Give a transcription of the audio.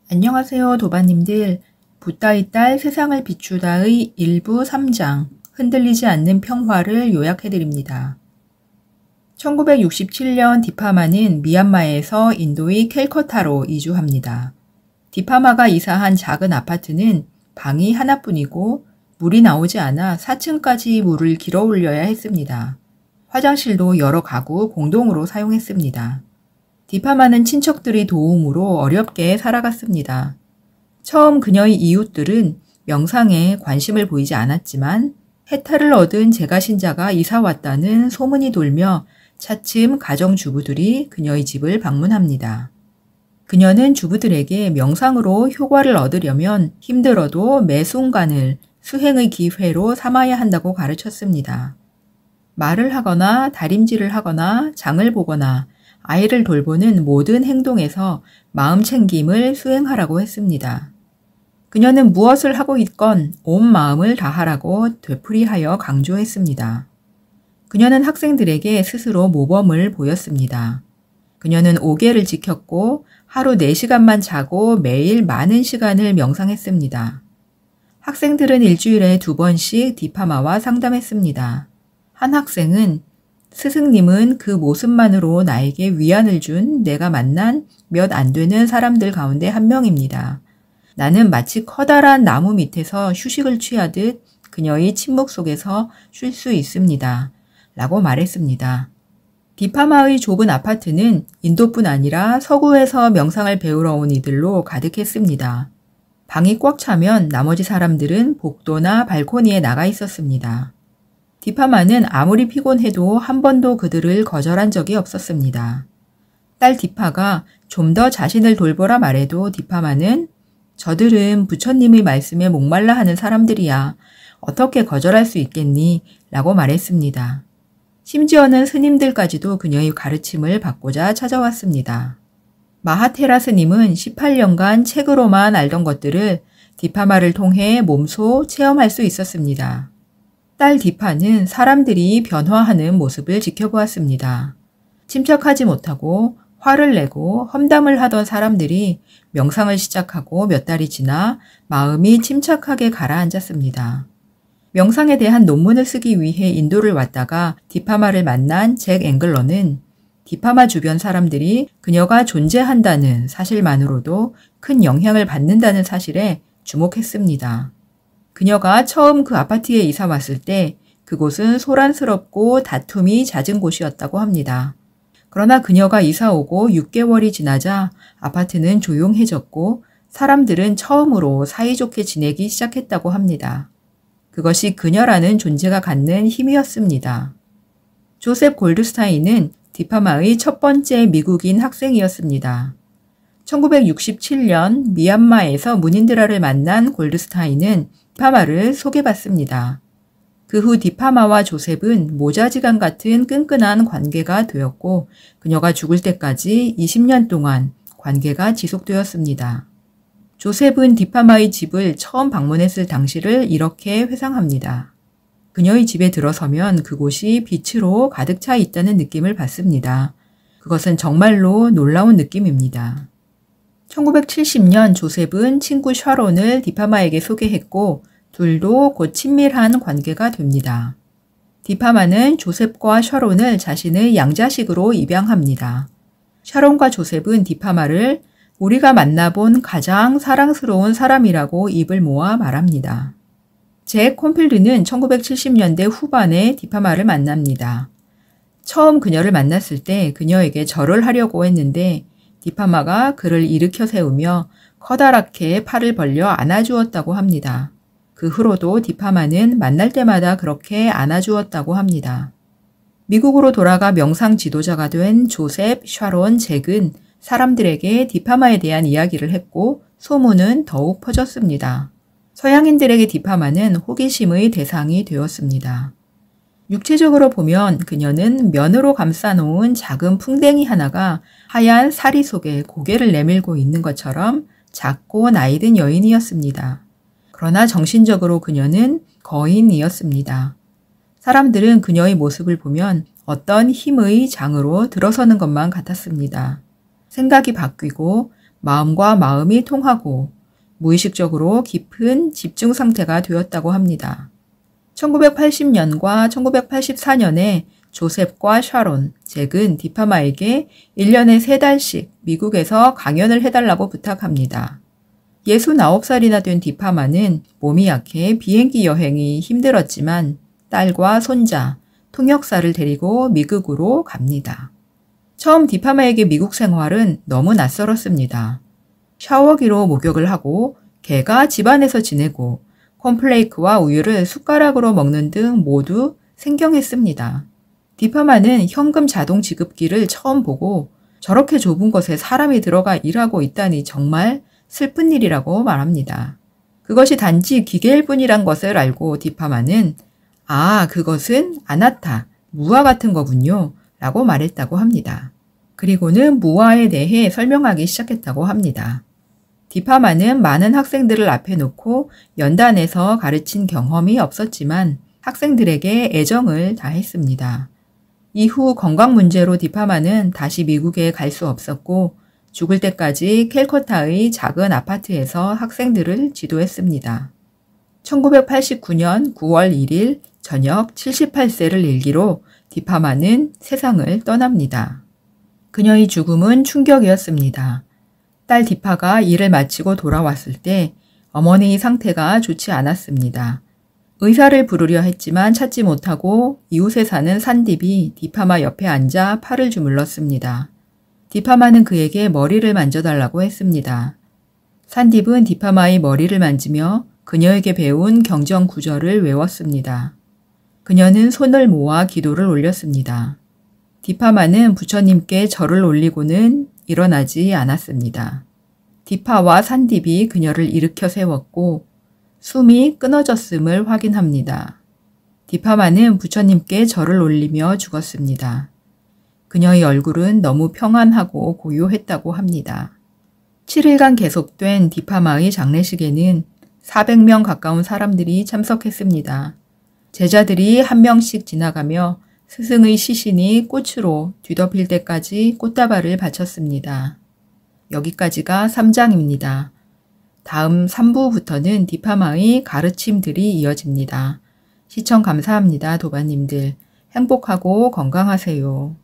안녕하세요, 도반님들. 붓다의 딸 세상을 비추다의 일부 3장 흔들리지 않는 평화를 요약해드립니다. 1967년 디파마는 미얀마에서 인도의 캘커타로 이주합니다. 디파마가 이사한 작은 아파트는 방이 하나뿐이고 물이 나오지 않아 4층까지 물을 길어 올려야 했습니다. 화장실도 여러 가구 공동으로 사용했습니다. 디파마는 친척들의 도움으로 어렵게 살아갔습니다. 처음 그녀의 이웃들은 명상에 관심을 보이지 않았지만 해탈을 얻은 제가신자가 이사 왔다는 소문이 돌며 차츰 가정주부들이 그녀의 집을 방문합니다. 그녀는 주부들에게 명상으로 효과를 얻으려면 힘들어도 매 순간을 수행의 기회로 삼아야 한다고 가르쳤습니다. 말을 하거나 다림질을 하거나 장을 보거나 아이를 돌보는 모든 행동에서 마음 챙김을 수행하라고 했습니다. 그녀는 무엇을 하고 있건 온 마음을 다하라고 되풀이하여 강조했습니다. 그녀는 학생들에게 스스로 모범을 보였습니다. 그녀는 5계를 지켰고 하루 4시간만 자고 매일 많은 시간을 명상했습니다. 학생들은 일주일에 2번씩 디파마와 상담했습니다. 한 학생은 스승님은 그 모습만으로 나에게 위안을 준 내가 만난 몇 안 되는 사람들 가운데 한 명입니다. 나는 마치 커다란 나무 밑에서 휴식을 취하듯 그녀의 침묵 속에서 쉴 수 있습니다. 라고 말했습니다. 디파마의 좁은 아파트는 인도뿐 아니라 서구에서 명상을 배우러 온 이들로 가득했습니다. 방이 꽉 차면 나머지 사람들은 복도나 발코니에 나가 있었습니다. 디파마는 아무리 피곤해도 한 번도 그들을 거절한 적이 없었습니다. 딸 디파가 좀 더 자신을 돌보라 말해도 디파마는 저들은 부처님의 말씀에 목말라 하는 사람들이야. 어떻게 거절할 수 있겠니? 라고 말했습니다. 심지어는 스님들까지도 그녀의 가르침을 받고자 찾아왔습니다. 마하테라 스님은 18년간 책으로만 알던 것들을 디파마를 통해 몸소 체험할 수 있었습니다. 딸 디파는 사람들이 변화하는 모습을 지켜보았습니다. 침착하지 못하고 화를 내고 험담을 하던 사람들이 명상을 시작하고 몇 달이 지나 마음이 침착하게 가라앉았습니다. 명상에 대한 논문을 쓰기 위해 인도를 왔다가 디파마를 만난 잭 앵글러는 디파마 주변 사람들이 그녀가 존재한다는 사실만으로도 큰 영향을 받는다는 사실에 주목했습니다. 그녀가 처음 그 아파트에 이사 왔을 때 그곳은 소란스럽고 다툼이 잦은 곳이었다고 합니다. 그러나 그녀가 이사 오고 6개월이 지나자 아파트는 조용해졌고 사람들은 처음으로 사이좋게 지내기 시작했다고 합니다. 그것이 그녀라는 존재가 갖는 힘이었습니다. 조셉 골드스타인은 디파마의 첫 번째 미국인 학생이었습니다. 1967년 미얀마에서 문인드라를 만난 골드스타인은 디파마를 소개받습니다. 그 후 디파마와 조셉은 모자지간 같은 끈끈한 관계가 되었고 그녀가 죽을 때까지 20년 동안 관계가 지속되었습니다. 조셉은 디파마의 집을 처음 방문했을 당시를 이렇게 회상합니다. 그녀의 집에 들어서면 그곳이 빛으로 가득 차 있다는 느낌을 받습니다. 그것은 정말로 놀라운 느낌입니다. 1970년 조셉은 친구 샤론을 디파마에게 소개했고 둘도 곧 친밀한 관계가 됩니다. 디파마는 조셉과 샤론을 자신의 양자식으로 입양합니다. 샤론과 조셉은 디파마를 우리가 만나본 가장 사랑스러운 사람이라고 입을 모아 말합니다. 잭 콘필드는 1970년대 후반에 디파마를 만납니다. 처음 그녀를 만났을 때 그녀에게 절을 하려고 했는데 디파마가 그를 일으켜 세우며 커다랗게 팔을 벌려 안아주었다고 합니다. 그 후로도 디파마는 만날 때마다 그렇게 안아주었다고 합니다. 미국으로 돌아가 명상 지도자가 된 조셉, 샤론, 잭은 사람들에게 디파마에 대한 이야기를 했고 소문은 더욱 퍼졌습니다. 서양인들에게 디파마는 호기심의 대상이 되었습니다. 육체적으로 보면 그녀는 면으로 감싸놓은 작은 풍뎅이 하나가 하얀 사리 속에 고개를 내밀고 있는 것처럼 작고 나이든 여인이었습니다. 그러나 정신적으로 그녀는 거인이었습니다. 사람들은 그녀의 모습을 보면 어떤 힘의 장으로 들어서는 것만 같았습니다. 생각이 바뀌고 마음과 마음이 통하고 무의식적으로 깊은 집중 상태가 되었다고 합니다. 1980년과 1984년에 조셉과 샤론, 잭은 디파마에게 1년에 3달씩 미국에서 강연을 해달라고 부탁합니다. 69살이나 된 디파마는 몸이 약해 비행기 여행이 힘들었지만 딸과 손자, 통역사를 데리고 미국으로 갑니다. 처음 디파마에게 미국 생활은 너무 낯설었습니다. 샤워기로 목욕을 하고 개가 집안에서 지내고 콘플레이크와 우유를 숟가락으로 먹는 등 모두 생경했습니다. 디파마는 현금 자동 지급기를 처음 보고 저렇게 좁은 곳에 사람이 들어가 일하고 있다니 정말 슬픈 일이라고 말합니다. 그것이 단지 기계일 뿐이란 것을 알고 디파마는 그것은 아나타, 무아 같은 거군요 라고 말했다고 합니다. 그리고는 무아에 대해 설명하기 시작했다고 합니다. 디파마는 많은 학생들을 앞에 놓고 연단에서 가르친 경험이 없었지만 학생들에게 애정을 다했습니다. 이후 건강 문제로 디파마는 다시 미국에 갈 수 없었고 죽을 때까지 캘커타의 작은 아파트에서 학생들을 지도했습니다. 1989년 9월 1일 저녁 78세를 일기로 디파마는 세상을 떠납니다. 그녀의 죽음은 충격이었습니다. 딸 디파가 일을 마치고 돌아왔을 때 어머니의 상태가 좋지 않았습니다. 의사를 부르려 했지만 찾지 못하고 이웃에 사는 산딥이 디파마 옆에 앉아 팔을 주물렀습니다. 디파마는 그에게 머리를 만져달라고 했습니다. 산딥은 디파마의 머리를 만지며 그녀에게 배운 경전 구절을 외웠습니다. 그녀는 손을 모아 기도를 올렸습니다. 디파마는 부처님께 절을 올리고는 일어나지 않았습니다. 디파와 산딥이 그녀를 일으켜 세웠고 숨이 끊어졌음을 확인합니다. 디파마는 부처님께 절을 올리며 죽었습니다. 그녀의 얼굴은 너무 평안하고 고요했다고 합니다. 7일간 계속된 디파마의 장례식에는 400명 가까운 사람들이 참석했습니다. 제자들이 한 명씩 지나가며 스승의 시신이 꽃으로 뒤덮일 때까지 꽃다발을 바쳤습니다. 여기까지가 3장입니다. 다음 3부부터는 디파마의 가르침들이 이어집니다. 시청 감사합니다, 도반님들. 행복하고 건강하세요.